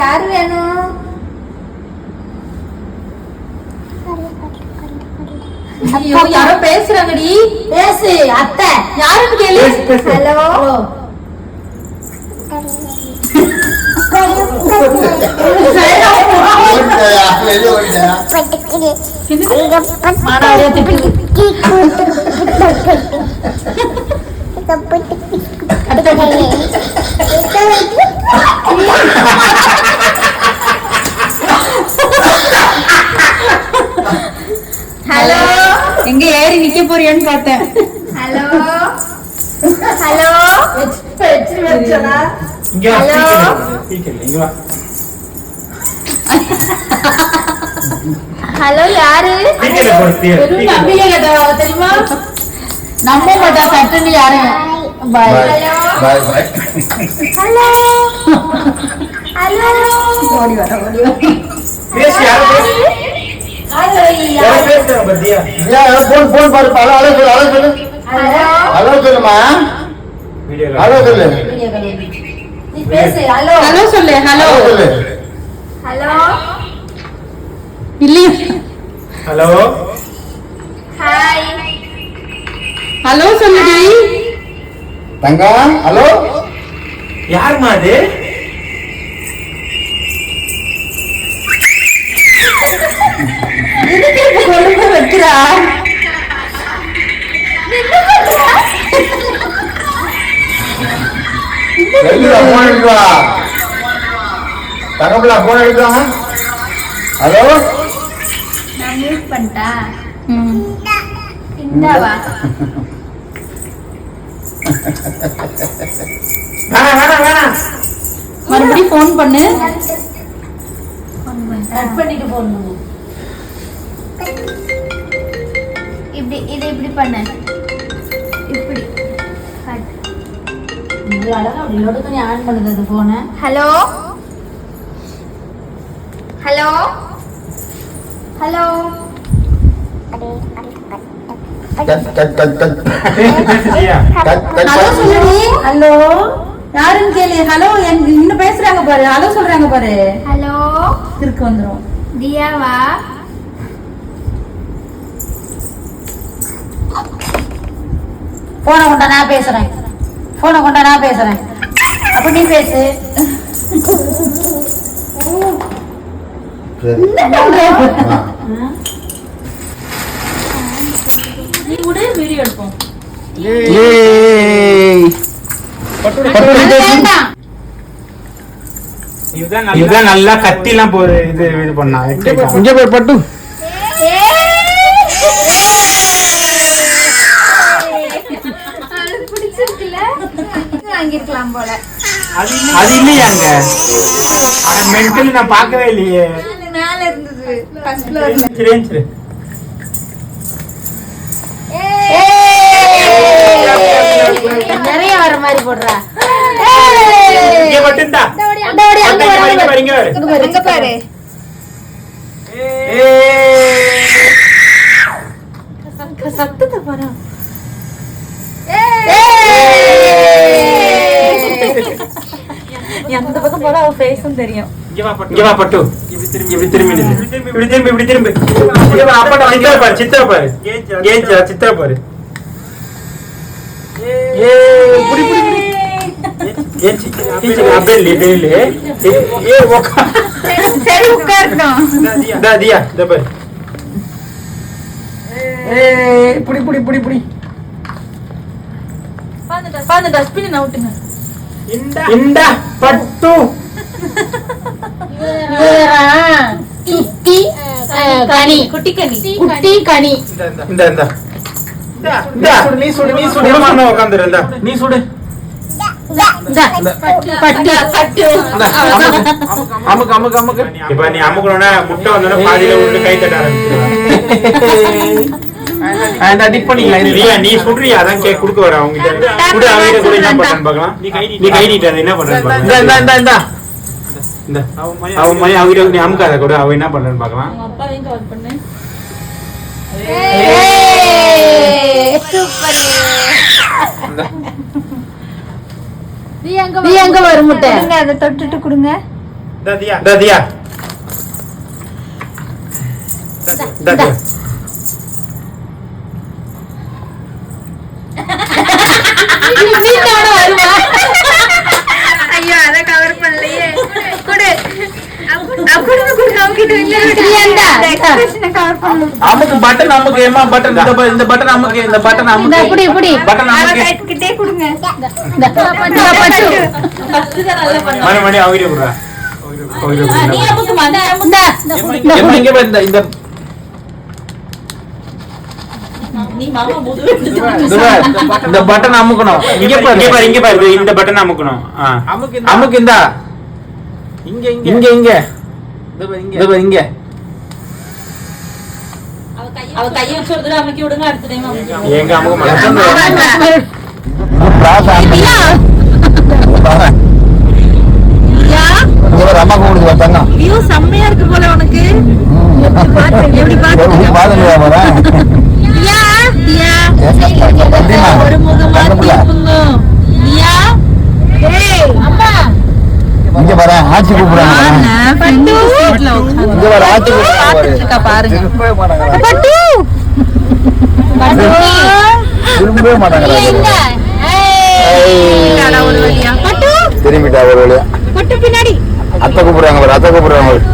யாரு வேணும்? யாரோ பேசுறாங்கடி. பேசு. அத்தை யாருன்னு கேளு. ஹலோ. ஹலோ. எங்க ஏறி நிக்க போறியான்னு பார்த்தேன். Hello hello. ஹலோ யாரு? தெரியுமா? நம்ப மாட்டா சட்டுன்னு யாரு. Bye bye bye. Hello hello. ஓடி வர ஓடி வர. பேசு யாரு பேசு. ஹலோ யாரு பேசுறாங்க பத்தியா? ஏய் போன் பாரு. ஹலோ ஹலோ சொல்லு ஹலோ சொல்லு. ஹலோ ஹலோ சொல்லுமா. வீடியோ ஹலோ சொல்லு. Video call. நீ பேசு. ஹலோ ஹலோ சொல்லு. ஹலோ சொல்லு. ஹலோ இல்ல. Hello hi. ஹலோ சொல்லுடி தங்கம். ஹலோ யாருமா அது? இதுக்கு கொழுப்பு வைக்கிறா. போன் எடுக்கா தங்கம்ல போன் எடுக்கா. ஹலோ நான் மியூட் பண்ணிட்டா. இந்தாவா மறுபடியும் போன் பண்ணு. கட் பண்ணிட்டு போடணும். இப்படி இது இப்படி பண்ணு. இப்படி கட். இது அழகா லோட் பண்ணி ஆன் பண்ணுது அந்த போனை. Hello hello hello. ஹலோ சொல்லுடி. ஹலோ யாருன்னு கேளு. ஹலோ இன்னும் பேசுறாங்க பாரு. ஹலோ சொல்றாங்க பாரு. ஹலோ இருக்கு வந்துரும். தியாவா? போனை கொண்டா நான் பேசுறேன். போனை கொண்டா நான் பேசுறேன். அப்ப நீ பேசு. நீ கூட வீடியோ எடுப்போம். இதுதான் நல்லா கத்திலாம் போகுது. இது பண்ணா கொஞ்சம் பேர் பட்டு வாங்கிருக்கலாம் போல. அது இல்லையாங்க. மென்டல் நான் பார்க்கவே இல்லையே. மேல இருந்தது ஃபர்ஸ்ட் ஃப்ளோர்ல. சரி நிறைய வர மாதிரி போடுறா. இங்க மட்டும்டா. அங்க பாரு. சத்தத்தை பாரு. அந்த பக்கம் போல அவ ஃபேஸும் தெரியும். இங்க வா பட்டு. இப்படி திரும்பி இப்படி திரும்பி. அப்பா சித்திர பாரு. ஏன் சித்திர பாரு. புடி புடி புடி. சரி உட்காரணும். தியா இத பாரு. புடி புடி புடி புடி. பாந்த டஸ்ட்பின் நவுட்டுங்க. இந்தா பட்டு. குட்டி கனி. குட்டி கனி. குட்டி கனி. இந்த இந்த நீ சுடு உட்காந்துரு. நீ சுடு. இப்ப நீ அமுக்கணும்னா முட்டை வந்தோட பாதியில விட்டு கை தட்ட ஆரம்பிச்சிருவா. நீ சுடுறியா? அதான் கேக் குடுக்க வர அவங்க கூட. அவங்க கூட என்ன பண்றான்னு பாக்கலாம். நீ கை நீட்ட என்ன பண்றான்னு. அவன் மணி அவங்க நீ அமுக்காத கூட. அவ என்ன பண்றான்னு பாக்கலாம். எங்க வரும் முட்டை? அதை தொட்டுட்டு கொடுங்க. தியா ஐயோ அத கவர் பண்ணலையே குடு அமுக்கு பட்டன் அமுக்கு ஏமா பட்டன் இந்த பட்டன் அமுக்கு இந்த பட்டன் அமுக்கு புடி புடி பட்டன் அமுக்கு கிட்டே கொடுங்க மணி மணி அவரே குடுறா நீ அமுக்கு மத ஏமா இங்க பாரு இந்த நீ மாமா முது இந்த பட்டன் அமுக்கணும் இங்க பாரு இந்த பட்டன் அமுக்கணும் அமுக்கு இந்தா இங்க இங்க இங்க அவ கைய வச்சு ஒரு தடவை அமுக்கி விடுங்க அடுத்த டைம் அமுக்கி எங்க அமுக்க மாட்டேன் அம்மா கூப்பிடுது பார்த்தாங்க வியூ செம்மையா இருக்கு போல உனக்கு எப்படி பாத்து யா யா ஒரு முகமா தீப்புங்க யா ஏய் அம்மா இங்க பாரு ஆச்சி கூப்பிடுறாங்க பட்டு இங்க பாரு ஆச்சி கூப்பிடுறாங்க பாருங்க பட்டு திரும்பவே மாட்டாங்க ஒரு வழியா பட்டு திரும்பிட்டா ஒரு வழியா பட்டு பின்னாடி அத்தை கூப்பிடுறாங்க பாரு